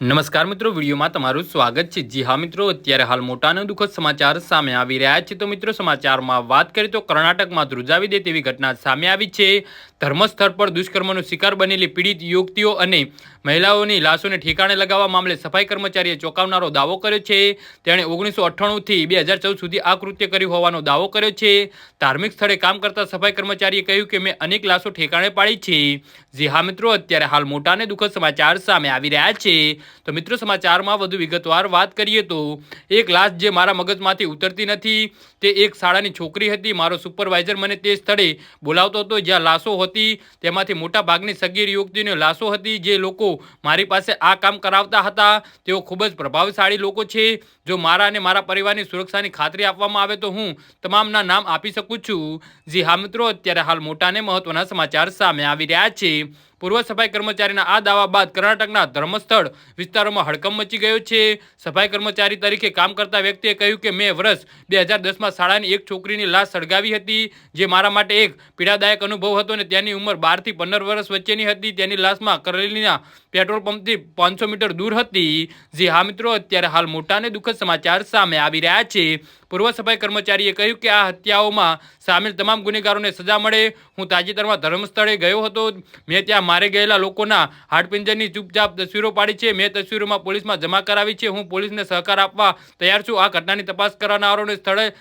નમસ્કાર મિત્રો, વિડીયોમાં તમારું સ્વાગત છે। જી હા મિત્રો, અત્યારે હાલ મોટા અને દુઃખદ સમાચાર સામે આવી રહ્યા છે। તો મિત્રો, સમાચારમાં વાત કરીએ તો કર્ણાટકમાં ધ્રુજાવી દે તેવી ઘટના સામે આવી છે। ધર્મસ્થળ પર દુષ્કર્મનો શિકાર બનેલી પીડિત યુવતીઓ અને મહિલાઓની લાશોને ઠેકાણે લગાવવા મામલે સફાઈ કર્મચારીએ ચોંકાવનારો દાવો કર્યો છે। તેણે 1998 થી 2014 સુધી આ કૃત્ય કર્યું હોવાનો દાવો કર્યો છે। ધાર્મિક સ્થળે કામ કરતા સફાઈ કર્મચારીએ કહ્યું કે મેં અનેક લાશો ઠેકાણે પાડી છે। જી હા મિત્રો, અત્યારે હાલ મોટા અને દુઃખદ સમાચાર સામે આવી રહ્યા છે। તો મિત્રો, સમાચારમાં વધુ વિગતવાર વાત કરીએ તો એક લાશ જે મારા મગજમાંથી ઉતરતી નથી, તે એક શાળાની છોકરી હતી। મારો સુપરવાઇઝર મને તે સ્થળે બોલાવતો હતો જ્યાં લાશો હતી। તેમાંથી મોટા ભાગની સગીર યુવતીઓની લાશો હતી। જે લોકો મારી પાસે આ કામ કરાવતા હતા તેઓ ખૂબ જ પ્રભાવશાળી લોકો છે। જો મારા અને મારા પરિવારની સુરક્ષાની ખાતરી આપવામાં આવે તો હું તમામના નામ આપી શકું છું। જી હા મિત્રો, અત્યારે હાલ મોટા અને મહત્વના સમાચાર સામે આવી રહ્યા છે। પૂર્વ સફાઈ કર્મચારીના આ દાવા બાદ કર્ણાટકના ધર્મસ્થળ વિસ્તારોમાં હડકંપ મચી ગયો છે। સફાઈ કર્મચારી તરીકે કામ કરતા વ્યક્તિએ કહ્યું કે મેં વર્ષ 2010માં શાળાની એક છોકરીની લાશ સળગાવી હતી, જે મારા માટે એક પીડાદાયક અનુભવ હતો અને તેની ઉંમર 12 થી 15 વર્ષ વચ્ચેની હતી। તેની લાશમાં કરેલીના પેટ્રોલ પંપથી 500 મીટર દૂર હતી। જી હા મિત્રો, અત્યારે હાલ મોટા અને દુઃખદ સમાચાર સામે આવી રહ્યા છે। પૂર્વ સફાઈ કર્મચારીએ કહ્યું કે આ હત્યાઓમાં સામેલ તમામ ગુનેગારોને સજા મળે। હું તાજેતરમાં ધર્મસ્થળે ગયો હતો। મેં ત્યાં મારે ગયેલા લોકોના હાડપિંજરની ચૂપચાપ તસવીરો પાડી છે। મેં તસવીરોમાં પોલીસમાં જમા કરાવી છે। હું પોલીસને સહકાર આપવા તૈયાર છું। આ ઘટનાની તપાસ કરનારાઓને સ્થળે